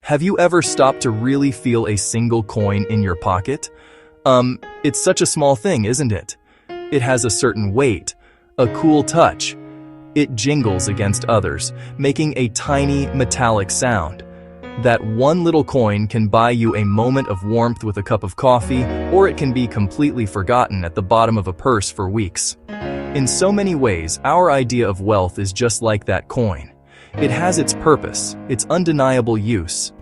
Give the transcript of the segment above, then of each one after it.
Have you ever stopped to really feel a single coin in your pocket? It's such a small thing, isn't it? It has a certain weight, a cool touch. It jingles against others, making a tiny metallic sound. That one little coin can buy you a moment of warmth with a cup of coffee, or it can be completely forgotten at the bottom of a purse for weeks. In so many ways, our idea of wealth is just like that coin. It has its purpose, its undeniable use.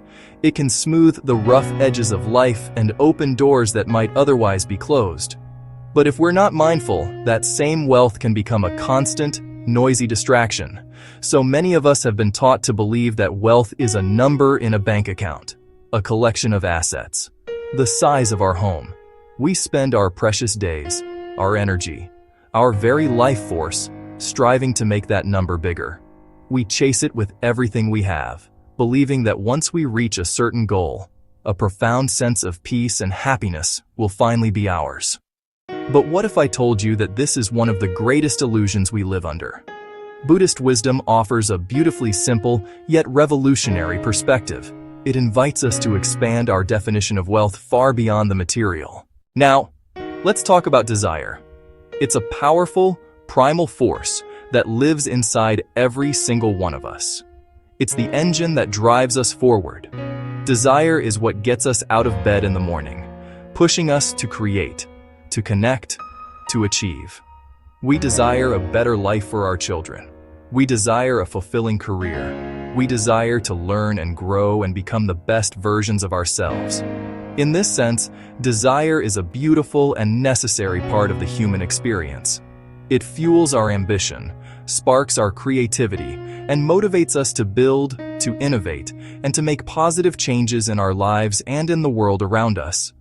It can smooth the rough edges of life and open doors that might otherwise be closed. But if we're not mindful, that same wealth can become a constant, noisy distraction. So many of us have been taught to believe that wealth is a number in a bank account, a collection of assets, the size of our home. We spend our precious days, our energy, our very life force, striving to make that number bigger. We chase it with everything we have, believing that once we reach a certain goal, a profound sense of peace and happiness will finally be ours. But what if I told you that this is one of the greatest illusions we live under? Buddhist wisdom offers a beautifully simple, yet revolutionary perspective. It invites us to expand our definition of wealth far beyond the material. Now, let's talk about desire. It's a powerful, primal force that lives inside every single one of us. It's the engine that drives us forward. Desire is what gets us out of bed in the morning, pushing us to create, to connect, to achieve. We desire a better life for our children. We desire a fulfilling career. We desire to learn and grow and become the best versions of ourselves. In this sense, desire is a beautiful and necessary part of the human experience. It fuels our ambition, sparks our creativity, and motivates us to build, to innovate, and to make positive changes in our lives and in the world around us.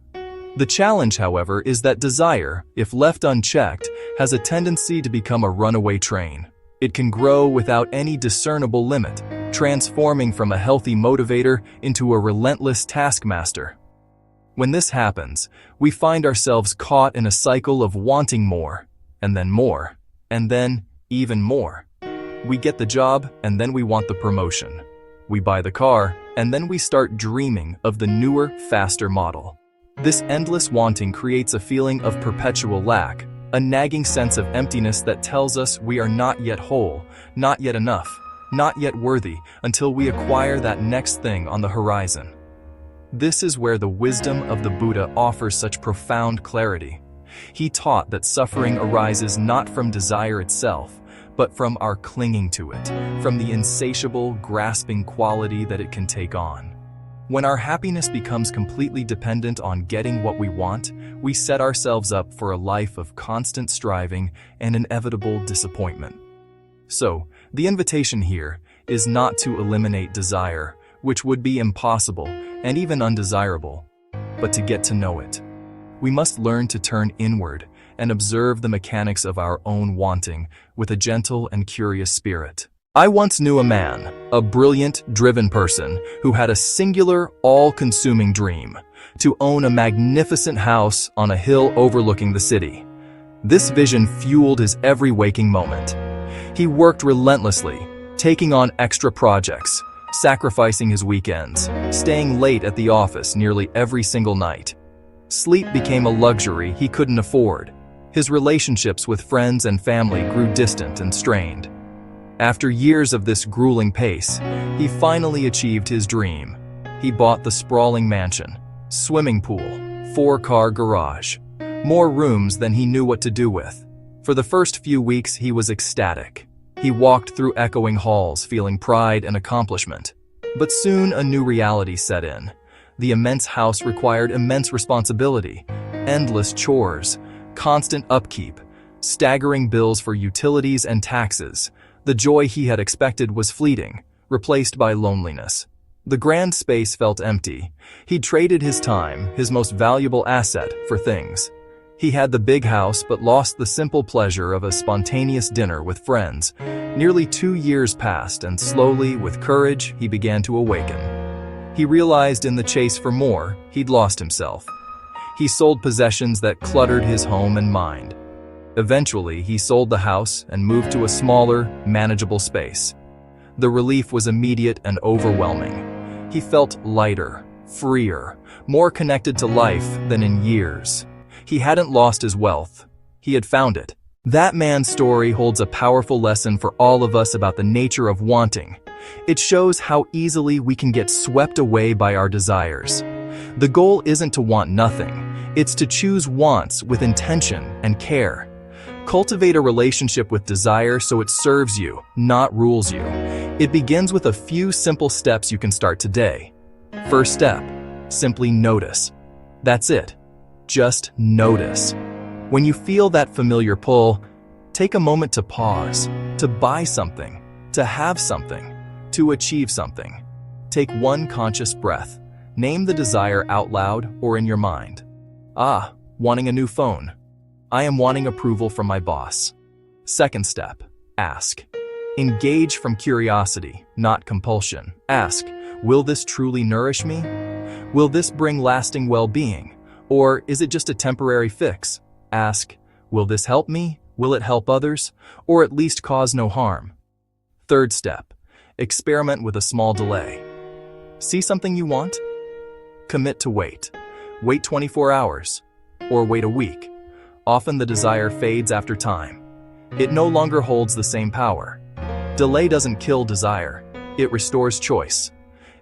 The challenge, however, is that desire, if left unchecked, has a tendency to become a runaway train. It can grow without any discernible limit, transforming from a healthy motivator into a relentless taskmaster. When this happens, we find ourselves caught in a cycle of wanting more, and then even more. We get the job, and then we want the promotion. We buy the car, and then we start dreaming of the newer, faster model. This endless wanting creates a feeling of perpetual lack, a nagging sense of emptiness that tells us we are not yet whole, not yet enough, not yet worthy, until we acquire that next thing on the horizon. This is where the wisdom of the Buddha offers such profound clarity. He taught that suffering arises not from desire itself, but from our clinging to it, from the insatiable, grasping quality that it can take on. When our happiness becomes completely dependent on getting what we want, we set ourselves up for a life of constant striving and inevitable disappointment. So, the invitation here is not to eliminate desire, which would be impossible and even undesirable, but to get to know it. We must learn to turn inward and observe the mechanics of our own wanting with a gentle and curious spirit. I once knew a man, a brilliant, driven person, who had a singular, all-consuming dream: to own a magnificent house on a hill overlooking the city. This vision fueled his every waking moment. He worked relentlessly, taking on extra projects, sacrificing his weekends, staying late at the office nearly every single night. Sleep became a luxury he couldn't afford. His relationships with friends and family grew distant and strained. After years of this grueling pace, he finally achieved his dream. He bought the sprawling mansion, swimming pool, 4-car garage, more rooms than he knew what to do with. For the first few weeks, he was ecstatic. He walked through echoing halls, feeling pride and accomplishment. But soon a new reality set in. The immense house required immense responsibility, endless chores, constant upkeep, staggering bills for utilities and taxes. The joy he had expected was fleeting, replaced by loneliness. The grand space felt empty. He'd traded his time, his most valuable asset, for things. He had the big house but lost the simple pleasure of a spontaneous dinner with friends. Nearly 2 years passed, and slowly, with courage, he began to awaken. He realized in the chase for more, he'd lost himself. He sold possessions that cluttered his home and mind. Eventually, he sold the house and moved to a smaller, manageable space. The relief was immediate and overwhelming. He felt lighter, freer, more connected to life than in years. He hadn't lost his wealth. He had found it. That man's story holds a powerful lesson for all of us about the nature of wanting. It shows how easily we can get swept away by our desires. The goal isn't to want nothing. It's to choose wants with intention and care. Cultivate a relationship with desire so it serves you, not rules you. It begins with a few simple steps you can start today. First step, simply notice. That's it. Just notice. When you feel that familiar pull, take a moment to pause, to buy something, to have something, to achieve something. Take one conscious breath. Name the desire out loud or in your mind. Wanting a new phone. I am wanting approval from my boss. Second step, ask. Engage from curiosity, not compulsion. Ask, will this truly nourish me? Will this bring lasting well-being? Or is it just a temporary fix? Ask, will this help me? Will it help others? Or at least cause no harm? Third step, experiment with a small delay. See something you want? Commit to wait. Wait 24 hours. Or wait a week. Often the desire fades after time. It no longer holds the same power. Delay doesn't kill desire. It restores choice.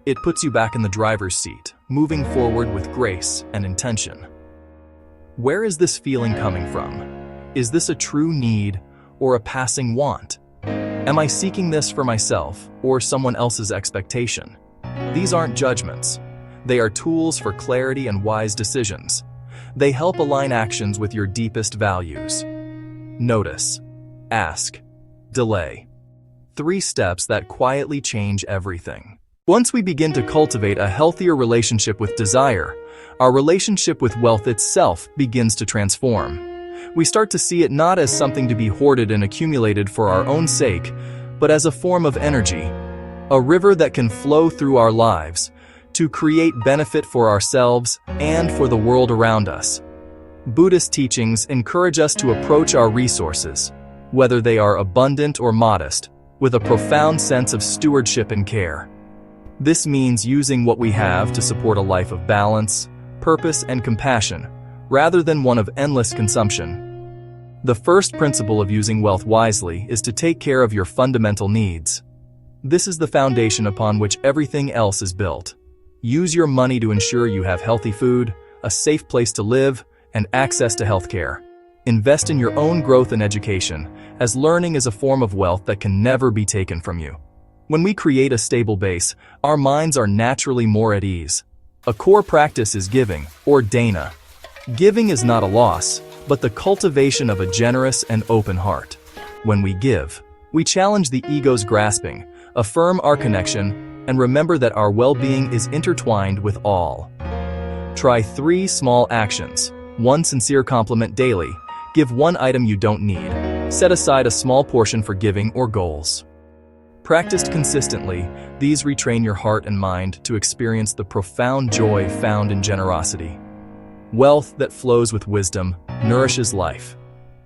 It puts you back in the driver's seat, moving forward with grace and intention. Where is this feeling coming from? Is this a true need or a passing want? Am I seeking this for myself or someone else's expectation? These aren't judgments. They are tools for clarity and wise decisions. They help align actions with your deepest values. Notice, ask, delay. 3 steps that quietly change everything. Once we begin to cultivate a healthier relationship with desire, our relationship with wealth itself begins to transform. We start to see it not as something to be hoarded and accumulated for our own sake, but as a form of energy, a river that can flow through our lives to create benefit for ourselves and for the world around us. Buddhist teachings encourage us to approach our resources, whether they are abundant or modest, with a profound sense of stewardship and care. This means using what we have to support a life of balance, purpose, and compassion, rather than one of endless consumption. The first principle of using wealth wisely is to take care of your fundamental needs. This is the foundation upon which everything else is built. Use your money to ensure you have healthy food, a safe place to live, and access to healthcare. Invest in your own growth and education, as learning is a form of wealth that can never be taken from you. When we create a stable base, our minds are naturally more at ease. A core practice is giving, or dana. Giving is not a loss, but the cultivation of a generous and open heart. When we give, we challenge the ego's grasping, affirm our connection, and remember that our well-being is intertwined with all. Try 3 small actions. 1 sincere compliment daily. Give 1 item you don't need. Set aside a small portion for giving or goals. Practiced consistently, these retrain your heart and mind to experience the profound joy found in generosity. Wealth that flows with wisdom nourishes life.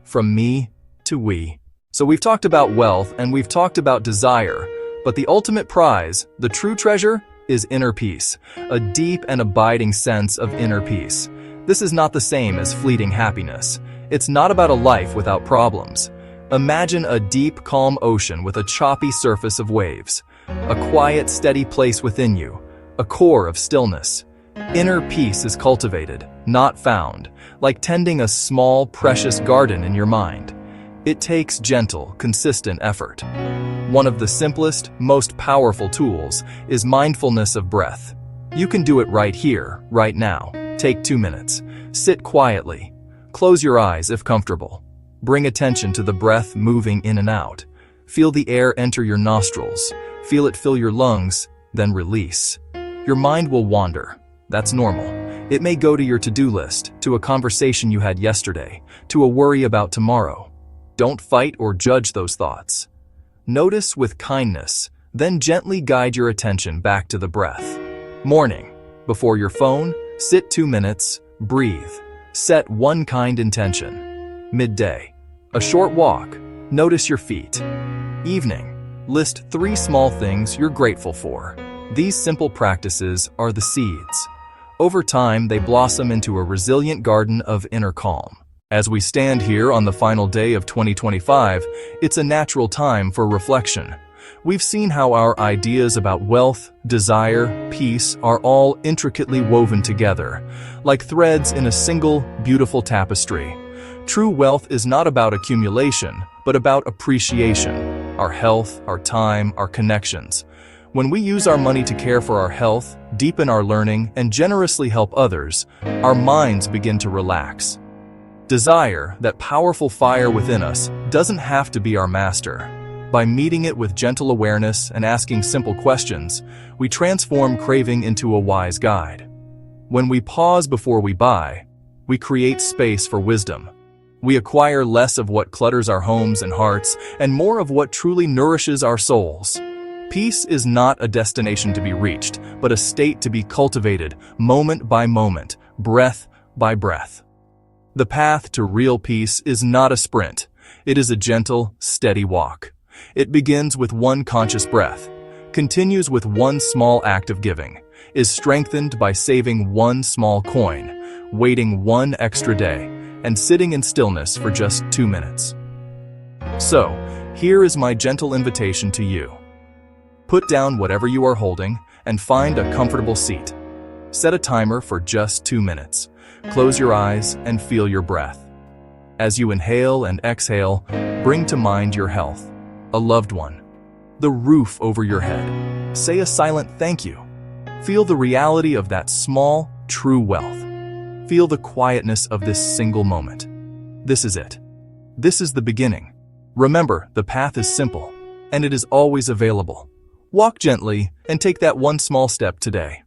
From me to we. So we've talked about wealth and we've talked about desire, but the ultimate prize, the true treasure, is inner peace, a deep and abiding sense of inner peace. This is not the same as fleeting happiness. It's not about a life without problems. Imagine a deep, calm ocean with a choppy surface of waves, a quiet, steady place within you, a core of stillness. Inner peace is cultivated, not found, like tending a small, precious garden in your mind. It takes gentle, consistent effort. One of the simplest, most powerful tools is mindfulness of breath. You can do it right here, right now. Take 2 minutes. Sit quietly. Close your eyes if comfortable. Bring attention to the breath moving in and out. Feel the air enter your nostrils. Feel it fill your lungs, then release. Your mind will wander. That's normal. It may go to your to-do list, to a conversation you had yesterday, to a worry about tomorrow. Don't fight or judge those thoughts. Notice with kindness, then gently guide your attention back to the breath. Morning. Before your phone, sit 2 minutes, breathe. Set 1 kind intention. Midday. A short walk. Notice your feet. Evening. List 3 small things you're grateful for. These simple practices are the seeds. Over time, they blossom into a resilient garden of inner calm. As we stand here on the final day of 2025, it's a natural time for reflection. We've seen how our ideas about wealth, desire, peace are all intricately woven together, like threads in a single, beautiful tapestry. True wealth is not about accumulation, but about appreciation. Our health, our time, our connections. When we use our money to care for our health, deepen our learning, and generously help others, our minds begin to relax. Desire, that powerful fire within us, doesn't have to be our master. By meeting it with gentle awareness and asking simple questions, we transform craving into a wise guide. When we pause before we buy, we create space for wisdom. We acquire less of what clutters our homes and hearts, and more of what truly nourishes our souls. Peace is not a destination to be reached, but a state to be cultivated, moment by moment, breath by breath. The path to real peace is not a sprint. It is a gentle, steady walk. It begins with one conscious breath, continues with one small act of giving, is strengthened by saving one small coin, waiting one extra day, and sitting in stillness for just 2 minutes. So, here is my gentle invitation to you. Put down whatever you are holding and find a comfortable seat. Set a timer for just 2 minutes. Close your eyes and feel your breath. As you inhale and exhale, bring to mind your health, a loved one, the roof over your head. Say a silent thank you. Feel the reality of that small, true wealth. Feel the quietness of this single moment. This is it. This is the beginning. Remember, the path is simple, and it is always available. Walk gently and take that one small step today.